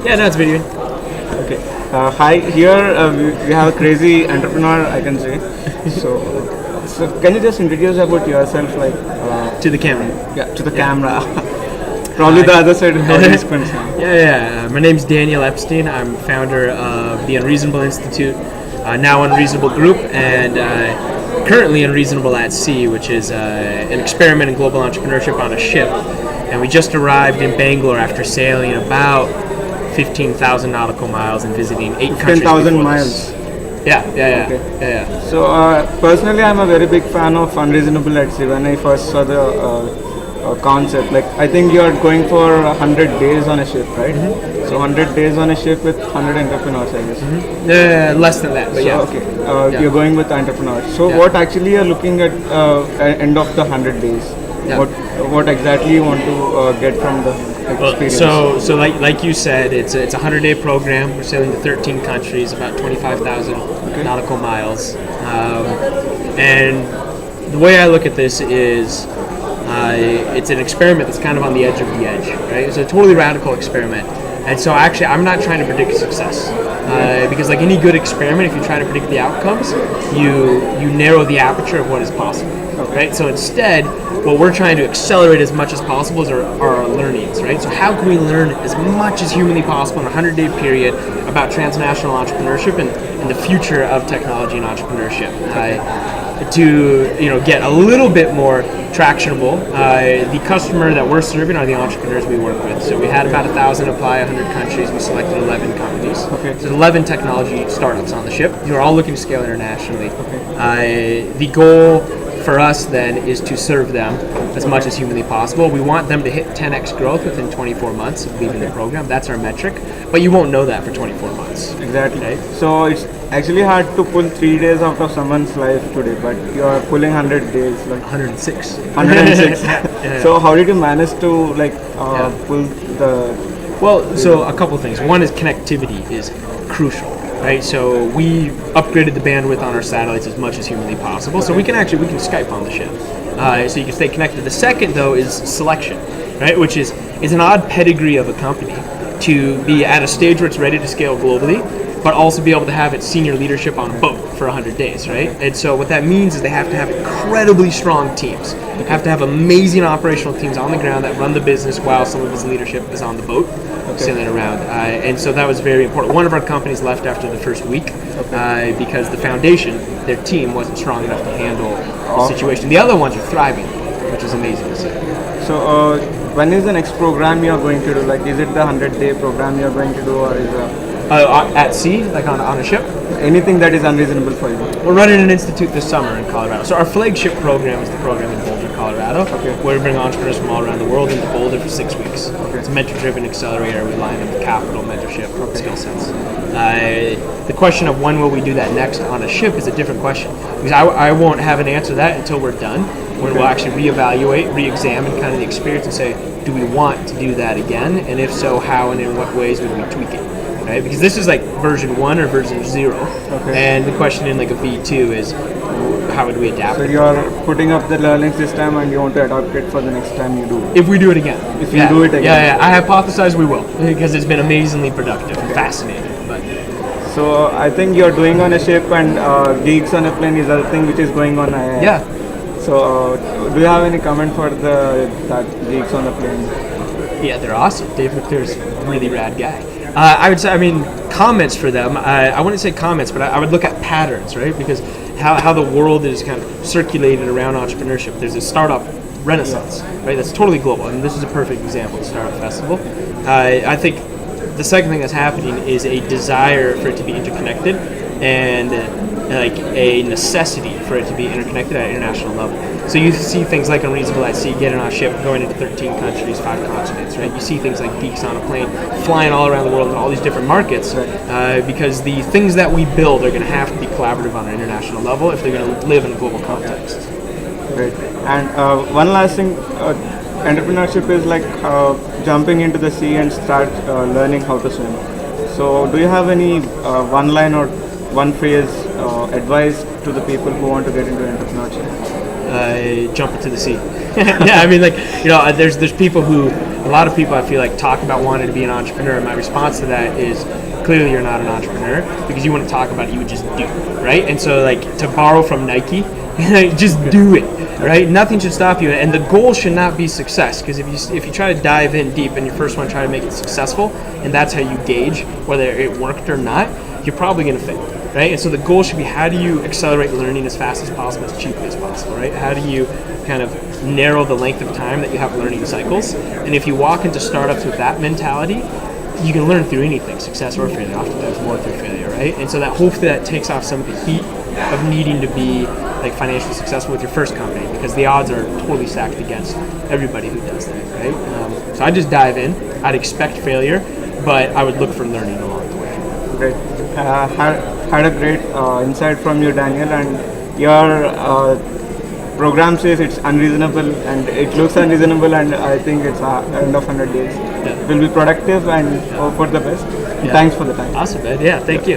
Yeah, no, it's video. Okay. Hi, here we have a crazy entrepreneur, I can say. So can you just introduce about yourself, like To the camera. yeah, to the camera? Probably the other side of the audience concern. Yeah. My name's Daniel Epstein. I'm founder of the Unreasonable Institute, now Unreasonable Group, and currently Unreasonableatsea, which is an experiment in global entrepreneurship on a ship. And we just arrived in Bangalore after sailing about 15,000 nautical miles and visiting 8 countries. 10,000 miles. Yeah. So personally, I'm a very big fan of Unreasonableatsea. When I first saw the concept, like I think you are going for 100 days on a ship, right? Mm-hmm. So 100 days on a ship with 100 entrepreneurs, I guess. Mm-hmm. Less than that, but so, yeah. Okay, you're going with entrepreneurs. So what actually you're looking at end of the 100 days? Yeah. What exactly you want to get from the experience? So like you said, it's a 100-day program. We're sailing to 13 countries, about 25,000 nautical miles. And the way I look at this is it's an experiment that's kind of on the edge of the edge, right? It's a totally radical experiment. And so actually, I'm not trying to predict success. Because like any good experiment, if you try to predict the outcomes, you narrow the aperture of what is possible. Right? So instead, what we're trying to accelerate as much as possible is our learnings, right? So how can we learn as much as humanly possible in a 100-day period about transnational entrepreneurship and the future of technology and entrepreneurship? To get a little bit more tractionable, the customer that we're serving are the entrepreneurs we work with. So we had about 1,000 apply, 100 countries. We selected 11 companies. Okay. So 11 technology startups on the ship who are all looking to scale internationally. Okay. The goal for us then is to serve them as much as humanly possible. We want them to hit 10x growth within 24 months of leaving the program. That's our metric, but you won't know that for 24 months. Exactly. Right? So it's actually hard to pull 3 days out of someone's life today, but you are pulling 100 days. Like 106. 106. Yeah. So how did you manage to pull the... Well, so a couple things. One is connectivity is crucial. Right, so we upgraded the bandwidth on our satellites as much as humanly possible, so we can Skype on the ship, so you can stay connected. The second, though, is selection, right, which is an odd pedigree of a company to be at a stage where it's ready to scale globally, but also be able to have its senior leadership on a boat for 100 days, right? And so what that means is they have to have incredibly strong teams. They have to have amazing operational teams on the ground that run the business while some of his leadership is on the boat, sailing around. And so that was very important. One of our companies left after the first week because the foundation, their team, wasn't strong enough to handle the situation. The other ones are thriving, which is amazing to see. So when is the next program you are going to do? Like, is it the 100-day program you are going to do, or is at sea, like on a ship? Anything that is unreasonable for you? We're running an institute this summer in Colorado. So our flagship program is the program in Boulder, Colorado, where we bring entrepreneurs from all around the world into Boulder for 6 weeks. It's a mentor-driven accelerator. We line up capital, mentorship, skill sets. The question of when will we do that next on a ship is a different question, because I won't have an answer to that until we're done, when we'll actually reevaluate, re-examine kind of the experience and say, do we want to do that again? And if so, how and in what ways would we tweak it? Right? Because this is like version 1 or version 0, and the question in like a V2 is how would we adapt? So you are putting up the learning system and you want to adopt it for the next time you do it. If we do it again. If you do it again. Yeah. I hypothesize we will, because it's been amazingly productive and fascinating. But so I think you're doing on a ship, and Geeks on a Plane is a thing which is going on. Yeah. So do you have any comment for that Geeks on the Plane? Yeah, they're awesome. Dave McClure's a really rad guy. I would say, comments for them, I wouldn't say comments, but I would look at patterns, right? Because how the world is kind of circulated around entrepreneurship. There's a startup renaissance, right? That's totally global. I mean, this is a perfect example of the Startup Festival. I think the second thing that's happening is a desire for it to be interconnected, and like a necessity for it to be interconnected at an international level. So you see things like Unreasonableatsea getting on a ship, going into 13 countries, 5 continents, right? You see things like Geeks on a Plane flying all around the world in all these different markets, because the things that we build are going to have to be collaborative on an international level if they're going to live in a global context. Right. And one last thing, entrepreneurship is like jumping into the sea and start learning how to swim. So do you have any one line or one phrase advice to the people who want to get into entrepreneurship? Jump into the sea. Yeah, I mean, like, there's people who A lot of people, I feel like, talk about wanting to be an entrepreneur, and my response to that is, clearly you're not an entrepreneur, because you want to talk about it, you would just do, right? And so, like, to borrow from Nike, just do it, right? Nothing should stop you, and the goal should not be success, because if you try to dive in deep and you first want to try to make it successful, and that's how you gauge whether it worked or not, you're probably going to fail, right? And so the goal should be, how do you accelerate learning as fast as possible, as cheaply as possible, right? How do you kind of narrow the length of time that you have learning cycles? And if you walk into startups with that mentality, you can learn through anything, success or failure, oftentimes more through failure, right? And so that hopefully that takes off some of the heat of needing to be like financially successful with your first company, because the odds are totally stacked against everybody who does that, right? So I just dive in. I'd expect failure, but I would look for learning along the way. Great. Had a great insight from you, Daniel, and your program says it's unreasonable, and it looks unreasonable, and I think it's end of 100 days. Yeah. It will be productive, and hope for the best. Yeah. Thanks for the time. Awesome, man. Yeah, thank you.